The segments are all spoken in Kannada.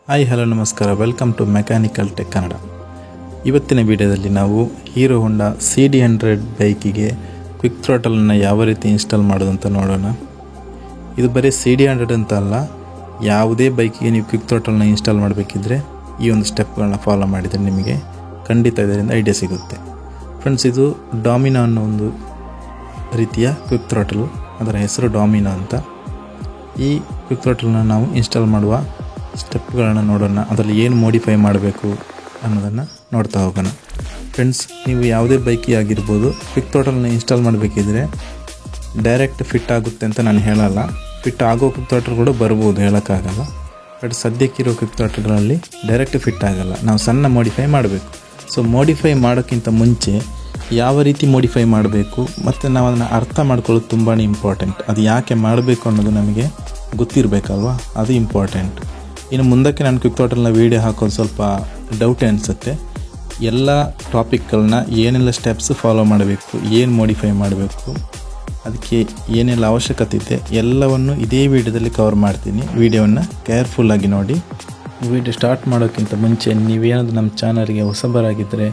ಹಾಯ್ ಹಲೋ ನಮಸ್ಕಾರ, welcome to mechanical tech Kannada. ಇವತ್ತಿನ ವಿಡಿಯೋದಲ್ಲಿ ನಾವು ಹೀರೋ ಹೋಂಡಾ CD100 ಬೈಕಿಗೆ ಕ್ವಿಕ್ ಥ್ರಾಟಲನ್ನು ಯಾವ ರೀತಿ ಇನ್ಸ್ಟಾಲ್ ಮಾಡೋದು ಅಂತ ನೋಡೋಣ. ಇದು ಬರೀ CD100 ಅಂತ ಅಲ್ಲ, ಯಾವುದೇ ಬೈಕಿಗೆ ನೀವು ಕ್ವಿಕ್ ಥ್ರಾಟಲನ್ನು ಇನ್ಸ್ಟಾಲ್ ಮಾಡಬೇಕಿದ್ರೆ ಈ ಒಂದು ಸ್ಟೆಪ್ಗಳನ್ನ ಫಾಲೋ ಮಾಡಿದರೆ ನಿಮಗೆ ಖಂಡಿತ ಇದರಿಂದ ಐಡಿಯಾ ಸಿಗುತ್ತೆ. ಫ್ರೆಂಡ್ಸ್, ಇದು ಡಾಮಿನೋ ಅನ್ನೋ ಒಂದು ರೀತಿಯ ಕ್ವಿಕ್ ಥ್ರಾಟಲ್, ಅದರ ಹೆಸರು ಡಾಮಿನೋ ಅಂತ. ಈ ಕ್ವಿಕ್ ಥ್ರಾಟಲ್ನ ನಾವು ಇನ್ಸ್ಟಾಲ್ ಮಾಡುವ ಸ್ಟೆಪ್ಗಳನ್ನು ನೋಡೋಣ, ಅದರಲ್ಲಿ ಏನು ಮೋಡಿಫೈ ಮಾಡಬೇಕು ಅನ್ನೋದನ್ನು ನೋಡ್ತಾ ಹೋಗೋಣ. ಫ್ರೆಂಡ್ಸ್, ನೀವು ಯಾವುದೇ ಬೈಕಿ ಆಗಿರ್ಬೋದು, ಕ್ವಿಕ್ ಥ್ರಾಟಲ್ನ ಇನ್ಸ್ಟಾಲ್ ಮಾಡಬೇಕಿದ್ರೆ ಡೈರೆಕ್ಟ್ ಫಿಟ್ ಆಗುತ್ತೆ ಅಂತ ನಾನು ಹೇಳಲ್ಲ. ಫಿಟ್ ಆಗೋ ಕ್ವಿಕ್ ಥ್ರಾಟಲ್ ಕೂಡ ಬರ್ಬೋದು, ಹೇಳೋಕ್ಕಾಗಲ್ಲ. ಬಟ್ ಸದ್ಯಕ್ಕಿರೋ ಕ್ವಿಕ್ ಥ್ರಾಟಲ್ಗಳಲ್ಲಿ ಡೈರೆಕ್ಟ್ ಫಿಟ್ ಆಗಲ್ಲ, ನಾವು ಸಣ್ಣ ಮೋಡಿಫೈ ಮಾಡಬೇಕು. ಸೊ ಮೋಡಿಫೈ ಮಾಡೋಕ್ಕಿಂತ ಮುಂಚೆ ಯಾವ ರೀತಿ ಮೋಡಿಫೈ ಮಾಡಬೇಕು ಮತ್ತು ನಾವು ಅದನ್ನು ಅರ್ಥ ಮಾಡ್ಕೊಳ್ಳೋದು ತುಂಬಾ ಇಂಪಾರ್ಟೆಂಟ್. ಅದು ಯಾಕೆ ಮಾಡಬೇಕು ಅನ್ನೋದು ನಮಗೆ ಗೊತ್ತಿರಬೇಕಲ್ವ, ಅದು ಇಂಪಾರ್ಟೆಂಟ್. ಇನ್ನು ಮುಂದಕ್ಕೆ ನಾನು ಕ್ವಿಕ್ ಥ್ರಾಟಲ್ನ ವೀಡಿಯೋ ಹಾಕೋದು ಸ್ವಲ್ಪ ಡೌಟೇ ಅನಿಸುತ್ತೆ. ಎಲ್ಲ ಟಾಪಿಕ್ಗಳನ್ನ ಏನೆಲ್ಲ ಸ್ಟೆಪ್ಸ್ ಫಾಲೋ ಮಾಡಬೇಕು, ಏನು ಮೋಡಿಫೈ ಮಾಡಬೇಕು, ಅದಕ್ಕೆ ಏನೆಲ್ಲ ಅವಶ್ಯಕತೆ ಇದೆ ಎಲ್ಲವನ್ನು ಇದೇ ವಿಡಿಯೋದಲ್ಲಿ ಕವರ್ ಮಾಡ್ತೀನಿ. ವಿಡಿಯೋವನ್ನು ಕೇರ್ಫುಲ್ಲಾಗಿ ನೋಡಿ. ವಿಡಿಯೋ ಸ್ಟಾರ್ಟ್ ಮಾಡೋಕ್ಕಿಂತ ಮುಂಚೆ ನೀವೇನಾದರೂ ನಮ್ಮ ಚಾನಲ್ಗೆ ಹೊಸಬರಾಗಿದ್ದರೆ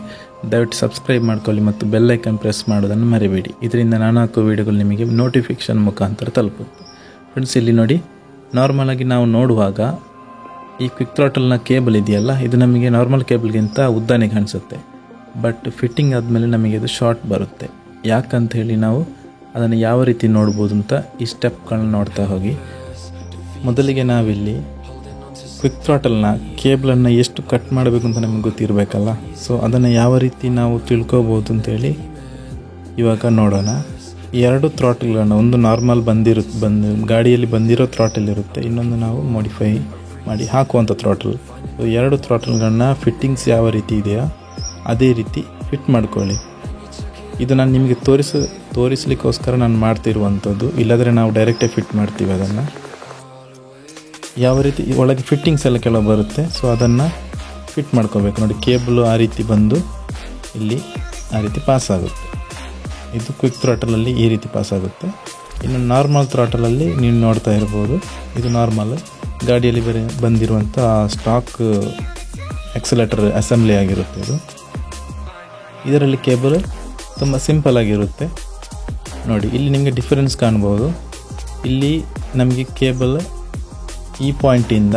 ದಯವಿಟ್ಟು ಸಬ್ಸ್ಕ್ರೈಬ್ ಮಾಡ್ಕೊಳ್ಳಿ ಮತ್ತು ಬೆಲ್ ಐಕನ್ ಪ್ರೆಸ್ ಮಾಡೋದನ್ನು ಮರಿಬೇಡಿ. ಇದರಿಂದ ನಾನು ಹಾಕೋ ವಿಡಿಯೋಗಳು ನಿಮಗೆ ನೋಟಿಫಿಕೇಷನ್ ಮುಖಾಂತರ ತಲುಪುತ್ತೆ. ಫ್ರೆಂಡ್ಸ್, ಇಲ್ಲಿ ನೋಡಿ, ನಾರ್ಮಲಾಗಿ ನಾವು ನೋಡುವಾಗ ಈ ಕ್ವಿಕ್ ಥ್ರಾಟಲ್ನ ಕೇಬಲ್ ಇದೆಯಲ್ಲ, ಇದು ನಮಗೆ ನಾರ್ಮಲ್ ಕೇಬಲ್ಗಿಂತ ಉದ್ದಾನೆ ಕಾಣಿಸುತ್ತೆ. ಬಟ್ ಫಿಟ್ಟಿಂಗ್ ಆದಮೇಲೆ ನಮಗೆ ಇದು ಶಾರ್ಟ್ ಬರುತ್ತೆ. ಯಾಕಂತ ಹೇಳಿ ನಾವು ಅದನ್ನು ಯಾವ ರೀತಿ ನೋಡ್ಬೋದು ಅಂತ ಈ ಸ್ಟೆಪ್ಗಳನ್ನ ನೋಡ್ತಾ ಹೋಗಿ. ಮೊದಲಿಗೆ ನಾವಿಲ್ಲಿ ಕ್ವಿಕ್ ಥ್ರಾಟಲ್ನ ಕೇಬಲನ್ನು ಎಷ್ಟು ಕಟ್ ಮಾಡಬೇಕು ಅಂತ ನಮಗೆ ಗೊತ್ತಿರಬೇಕಲ್ಲ. ಸೊ ಅದನ್ನು ಯಾವ ರೀತಿ ನಾವು ತಿಳ್ಕೊಬೋದು ಅಂತೇಳಿ ಇವಾಗ ನೋಡೋಣ. ಈ ಎರಡು ಥ್ರಾಟಲ್ಗಳನ್ನು, ಒಂದು ನಾರ್ಮಲ್ ಗಾಡಿಯಲ್ಲಿ ಬಂದಿರೋ ಥ್ರಾಟಲ್ ಇರುತ್ತೆ, ಇನ್ನೊಂದು ನಾವು ಮೋಡಿಫೈ ಮಾಡಿ ಹಾಕುವಂಥ ಥ್ರಾಟಲ್. ಸೊ ಎರಡು ಥ್ರಾಟಲ್ಗಳನ್ನ ಫಿಟ್ಟಿಂಗ್ಸ್ ಯಾವ ರೀತಿ ಇದೆಯಾ ಅದೇ ರೀತಿ ಫಿಟ್ ಮಾಡ್ಕೊಳ್ಳಿ. ಇದು ನಾನು ನಿಮಗೆ ತೋರಿಸಲಿಕ್ಕೋಸ್ಕರ ನಾನು ಮಾಡ್ತಿರುವಂಥದ್ದು, ಇಲ್ಲಾಂದರೆ ನಾವು ಡೈರೆಕ್ಟೇ ಫಿಟ್ ಮಾಡ್ತೀವಿ. ಅದನ್ನು ಯಾವ ರೀತಿ ಒಳಗೆ ಫಿಟ್ಟಿಂಗ್ಸ್ ಎಲ್ಲ ಕೆಲವು ಬರುತ್ತೆ, ಸೊ ಅದನ್ನು ಫಿಟ್ ಮಾಡ್ಕೋಬೇಕು. ನೋಡಿ, ಕೇಬಲು ಆ ರೀತಿ ಬಂದು ಇಲ್ಲಿ ಆ ರೀತಿ ಪಾಸ್ ಆಗುತ್ತೆ. ಇದು ಕ್ವಿಕ್ ಥ್ರಾಟಲಲ್ಲಿ ಈ ರೀತಿ ಪಾಸ್ ಆಗುತ್ತೆ. ಇನ್ನು ನಾರ್ಮಲ್ ಥ್ರಾಟಲಲ್ಲಿ ನೀವು ನೋಡ್ತಾ ಇರ್ಬೋದು, ಇದು ನಾರ್ಮಲ್ ಗಾಡಿಯಲ್ಲಿ ಬಂದಿರುವಂಥ ಸ್ಟಾಕ್ ಆಕ್ಸಿಲೇಟರ್ ಅಸೆಂಬ್ಲಿ ಆಗಿರುತ್ತೆ. ಇದರಲ್ಲಿ ಕೇಬಲ್ ತುಂಬ ಸಿಂಪಲ್ ಆಗಿರುತ್ತೆ. ನೋಡಿ, ಇಲ್ಲಿ ನಿಮಗೆ ಡಿಫರೆನ್ಸ್ ಕಾಣ್ಬೋದು. ಇಲ್ಲಿ ನಮಗೆ ಕೇಬಲ್ ಈ ಪಾಯಿಂಟಿಂದ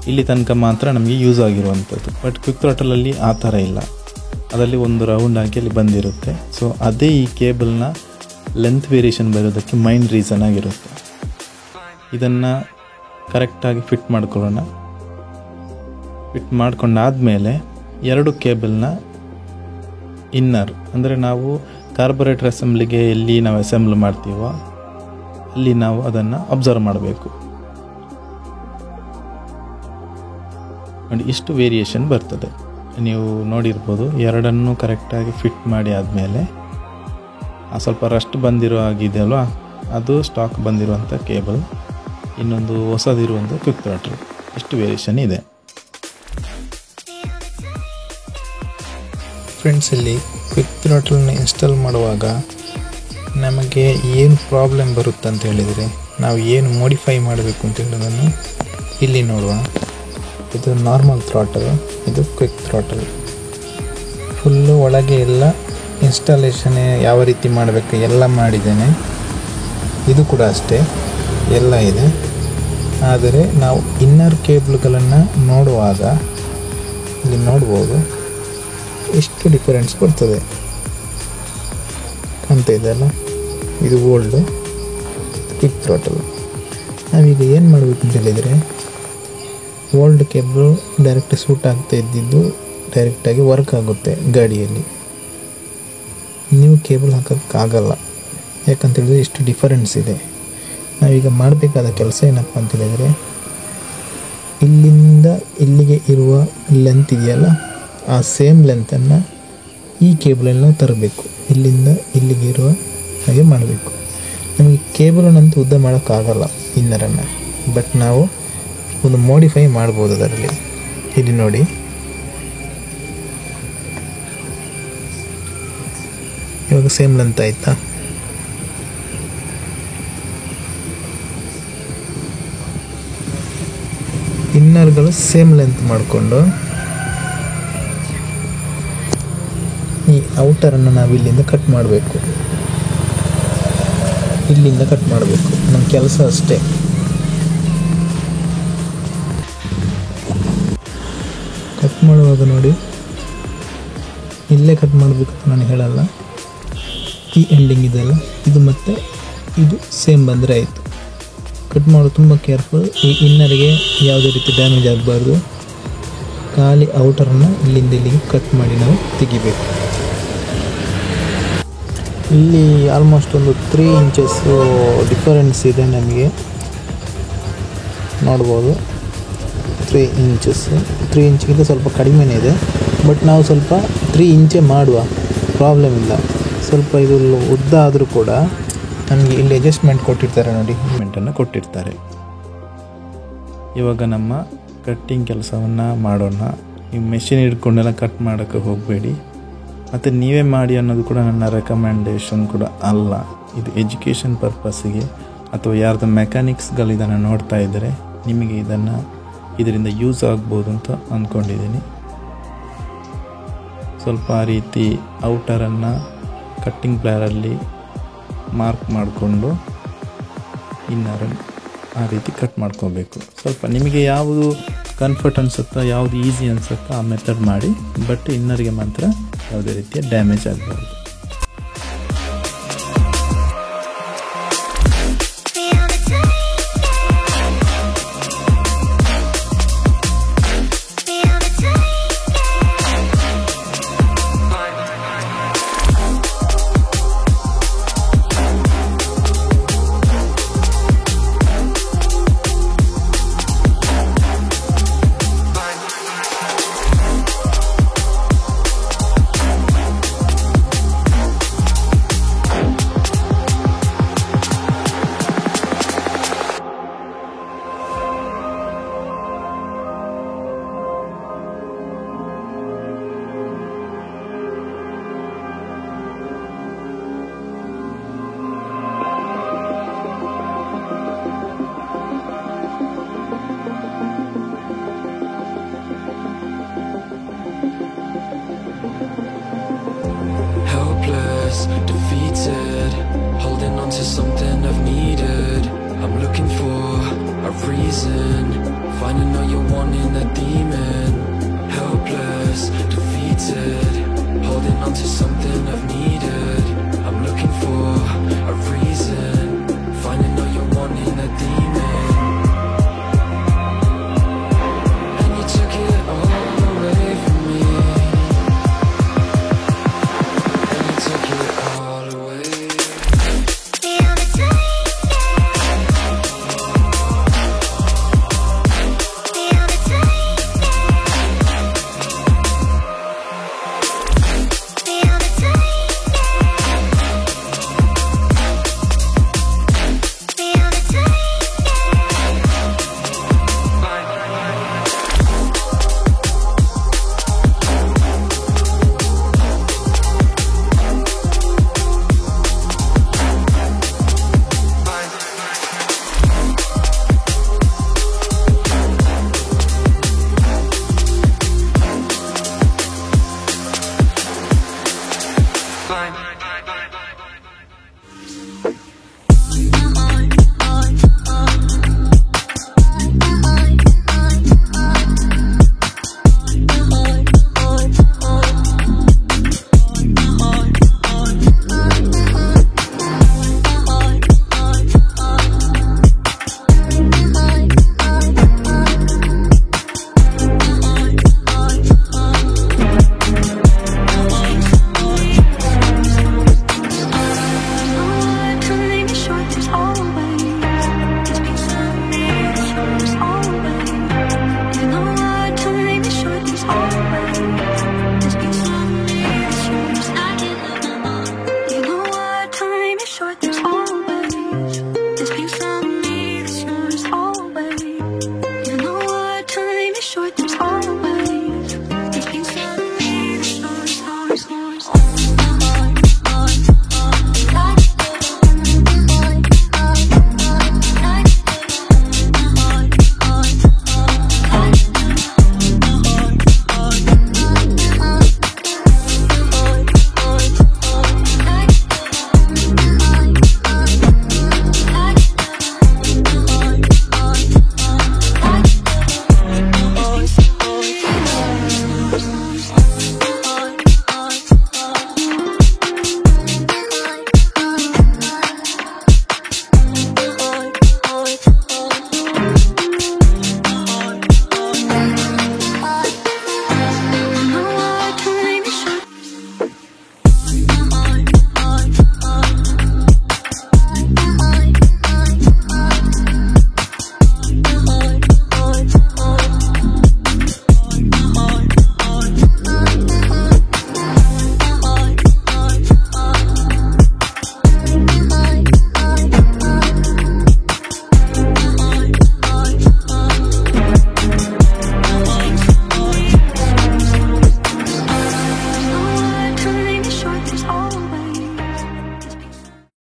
ಇಲ್ಲಿ ತನಕ ಮಾತ್ರ ನಮಗೆ ಯೂಸ್ ಆಗಿರುವಂಥದ್ದು. ಬಟ್ ಕ್ವಿಕ್ ಥ್ರಾಟಲಲ್ಲಿ ಆ ಥರ ಇಲ್ಲ, ಅದರಲ್ಲಿ ಒಂದು ರೌಂಡ್ ಆಗಿ ಅಲ್ಲಿ ಬಂದಿರುತ್ತೆ. ಸೊ ಅದೇ ಈ ಕೇಬಲ್ನ ಲೆಂತ್ ವೇರಿಯೇಷನ್ ಬರೋದಕ್ಕೆ ಮೈನ್ ರೀಸನ್ ಆಗಿರುತ್ತೆ. ಇದನ್ನು ಕರೆಕ್ಟಾಗಿ ಫಿಟ್ ಮಾಡ್ಕೊಳ್ಳೋಣ. ಫಿಟ್ ಮಾಡ್ಕೊಂಡಾದಮೇಲೆ ಎರಡು ಕೇಬಲ್ನ ಇನ್ನರ್, ಅಂದರೆ ನಾವು ಕಾರ್ಬೊರೇಟರ್ ಅಸೆಂಬ್ಲಿಗೆ ಎಲ್ಲಿ ನಾವು ಅಸೆಂಬ್ಲ್ ಮಾಡ್ತೀವೋ ಅಲ್ಲಿ ನಾವು ಅದನ್ನು ಅಬ್ಸರ್ವ್ ಮಾಡಬೇಕು. ನೋಡಿ, ಇಷ್ಟು ವೇರಿಯೇಷನ್ ಬರ್ತದೆ, ನೀವು ನೋಡಿರ್ಬೋದು. ಎರಡನ್ನೂ ಕರೆಕ್ಟಾಗಿ ಫಿಟ್ ಮಾಡಿ ಆದಮೇಲೆ ಆ ಸ್ವಲ್ಪ ರಸ್ಟ್ ಬಂದಿರೋ ಆಗಿದೆ ಅಲ್ವಾ, ಅದು ಸ್ಟಾಕ್ ಬಂದಿರುವಂಥ ಕೇಬಲ್, ಇನ್ನೊಂದು ಹೊಸದಿರುವಂಥ ಕ್ವಿಕ್ ಥ್ರಾಟಲ್. ಇಷ್ಟು ವೇರಿಯೇಷನ್ ಇದೆ. ಫ್ರೆಂಡ್ಸ್, ಇಲ್ಲಿ ಕ್ವಿಕ್ ಥ್ರಾಟಲ್ನ ಇನ್ಸ್ಟಾಲ್ ಮಾಡುವಾಗ ನಮಗೆ ಏನು ಪ್ರಾಬ್ಲಮ್ ಬರುತ್ತೆ ಅಂತ ಹೇಳಿದರೆ, ನಾವು ಏನು ಮೋಡಿಫೈ ಮಾಡಬೇಕು ಅಂತ ಹೇಳೋದನ್ನು ಇಲ್ಲಿ ನೋಡುವ. ಇದು ನಾರ್ಮಲ್ ಥ್ರಾಟಲ್, ಇದು ಕ್ವಿಕ್ ಥ್ರಾಟಲ್. ಫುಲ್ಲು ಒಳಗೆ ಎಲ್ಲ ಇನ್ಸ್ಟಾಲೇಷನ್ ಯಾವ ರೀತಿ ಮಾಡಬೇಕು ಎಲ್ಲ ಮಾಡಿದ್ದೇನೆ. ಇದು ಕೂಡ ಅಷ್ಟೇ, ಎಲ್ಲ ಇದೆ. ಆದರೆ ನಾವು ಇನ್ನರ್ ಕೇಬಲ್ಗಳನ್ನು ನೋಡುವಾಗ ಇಲ್ಲಿ ನೋಡ್ಬೋದು, ಎಷ್ಟು ಡಿಫರೆನ್ಸ್ ಕೊಡ್ತದೆ. ಕಾಣ್ತಾ ಇದೆಯಲ್ಲ, ಇದು ಓಲ್ಡು ಕ್ವಿಕ್ ಥ್ರಾಟಲ್. ನಾವೀಗ ಏನು ಮಾಡಬೇಕು ಅಂತ ಹೇಳಿದರೆ, ಓಲ್ಡ್ ಕೇಬಲ್ ಡೈರೆಕ್ಟ್ ಸೂಟ್ ಆಗ್ತಾ ಇದ್ದಿದ್ದು ಡೈರೆಕ್ಟಾಗಿ ವರ್ಕ್ ಆಗುತ್ತೆ ಗಾಡಿಯಲ್ಲಿ. ನ್ಯೂ ಕೇಬಲ್ ಹಾಕೋಕ್ಕಾಗಲ್ಲ, ಯಾಕಂತೇಳಿದ್ರೆ ಇಷ್ಟು ಡಿಫರೆನ್ಸ್ ಇದೆ. ನಾವೀಗ ಮಾಡಬೇಕಾದ ಕೆಲಸ ಏನಪ್ಪ ಅಂತ ಹೇಳಿದರೆ, ಇಲ್ಲಿಂದ ಇಲ್ಲಿಗೆ ಇರುವ ಲೆಂತ್ ಇದೆಯಲ್ಲ, ಆ ಸೇಮ್ ಲೆಂತನ್ನು ಈ ಕೇಬಲಲ್ಲಿ ನಾವು ತರಬೇಕು. ಇಲ್ಲಿಂದ ಇಲ್ಲಿಗೆ ಇರುವ ಹಾಗೆ ಮಾಡಬೇಕು. ನಮಗೆ ಕೇಬಲನ್ನಂತೂ ಉದ್ದ ಮಾಡೋಕ್ಕಾಗಲ್ಲ ಇನ್ನರನ್ನು, ಬಟ್ ನಾವು ಒಂದು ಮೋಡಿಫೈ ಮಾಡ್ಬೋದು ಅದರಲ್ಲಿ. ಇಲ್ಲಿ ನೋಡಿ, ಇವಾಗ ಸೇಮ್ ಲೆಂತ್ ಆಯಿತಾ. ಇನ್ನರ್ಗಳು ಸೇಮ್ ಲೆಂತ್ ಮಾಡಿಕೊಂಡು ಈ ಔಟರನ್ನು ನಾವು ಇಲ್ಲಿಂದ ಕಟ್ ಮಾಡಬೇಕು. ಇಲ್ಲಿಂದ ಕಟ್ ಮಾಡಬೇಕು. ನಮ್ಮ ಕೆಲಸ ಅಷ್ಟೇ. ಕಟ್ ಮಾಡುವಾಗ ನೋಡಿ, ಇಲ್ಲೇ ಕಟ್ ಮಾಡಬೇಕು ಅಂತ ನಾನು ಹೇಳಲ್ಲ. ಈ ಎಂಡಿಂಗ್ ಇದೆಲ್ಲ, ಇದು ಮತ್ತು ಇದು ಸೇಮ್ ಬಂದರೆ ಆಯಿತು. ಕಟ್ ಮಾಡೋದು ತುಂಬ ಕೇರ್ಫುಲ್. ಈ ಇನ್ನರ್ಗೆ ಯಾವುದೇ ರೀತಿ ಡ್ಯಾಮೇಜ್ ಆಗಬಾರ್ದು. ಖಾಲಿ ಔಟರನ್ನು ಇಲ್ಲಿಂದ ಇಲ್ಲಿಗೆ ಕಟ್ ಮಾಡಿ ನಾವು ತೆಗಿಬೇಕು. ಇಲ್ಲಿ ಆಲ್ಮೋಸ್ಟ್ ಒಂದು 3 ಇಂಚಸ್ಸು ಡಿಫರೆನ್ಸ್ ಇದೆ. ನಮಗೆ ನೋಡ್ಬೋದು 3 ಇಂಚಸ್ಸು. 3 ಇಂಚಿಗಿಂತ ಸ್ವಲ್ಪ ಕಡಿಮೆನೇ ಇದೆ. ಬಟ್ ನಾವು ಸ್ವಲ್ಪ 3 ಇಂಚೇ ಮಾಡುವ, ಪ್ರಾಬ್ಲಮ್ ಇಲ್ಲ. ಸ್ವಲ್ಪ ಇದು ಉದ್ದ ಆದರೂ ಕೂಡ ನಮಗೆ ಇಲ್ಲಿ ಅಡ್ಜಸ್ಟ್ಮೆಂಟ್ ಕೊಟ್ಟಿರ್ತಾರೆ ನೋಡಿ, ಅಡ್ಜಸ್ಟ್ಮೆಂಟನ್ನು ಕೊಟ್ಟಿರ್ತಾರೆ. ಇವಾಗ ನಮ್ಮ ಕಟ್ಟಿಂಗ್ ಕೆಲಸವನ್ನು ಮಾಡೋಣ. ಈ ಮೆಷಿನ್ ಹಿಡ್ಕೊಂಡೆಲ್ಲ ಕಟ್ ಮಾಡೋಕ್ಕೆ ಹೋಗಬೇಡಿ. ಮತ್ತು ನೀವೇ ಮಾಡಿ ಅನ್ನೋದು ಕೂಡ ನನ್ನ ರೆಕಮೆಂಡೇಷನ್ ಕೂಡ ಅಲ್ಲ. ಇದು ಎಜುಕೇಷನ್ ಪರ್ಪಸ್ಸಿಗೆ ಅಥವಾ ಯಾರ್ದು ಮೆಕ್ಯಾನಿಕ್ಸ್ಗಳು ಇದನ್ನು ನೋಡ್ತಾ ಇದ್ದರೆ ನಿಮಗೆ ಇದರಿಂದ ಯೂಸ್ ಆಗ್ಬೋದು ಅಂತ ಅಂದ್ಕೊಂಡಿದ್ದೀನಿ. ಸ್ವಲ್ಪ ಆ ರೀತಿ ಔಟರನ್ನು ಕಟ್ಟಿಂಗ್ ಪ್ಲೇಯರಲ್ಲಿ ಮಾರ್ಕ್ ಮಾಡಿಕೊಂಡು ಇನ್ನರನ್ನು ಆ ರೀತಿ ಕಟ್ ಮಾಡ್ಕೋಬೇಕು. ಸ್ವಲ್ಪ ನಿಮಗೆ ಯಾವುದು ಕಂಫರ್ಟ್ ಅನಿಸುತ್ತೋ, ಯಾವುದು ಈಸಿ ಅನಿಸುತ್ತೋ ಆ ಮೆಥಡ್ ಮಾಡಿ. ಬಟ್ ಇನ್ನರಿಗೆ ಮಾತ್ರ ಯಾವುದೇ ರೀತಿಯ ಡ್ಯಾಮೇಜ್ ಆಗಬಾರ್ದು. Defeated, holding on to something I've needed. I'm looking for a reason, finding out you're wanting a demon. Helpless, defeated, holding on to something I've needed.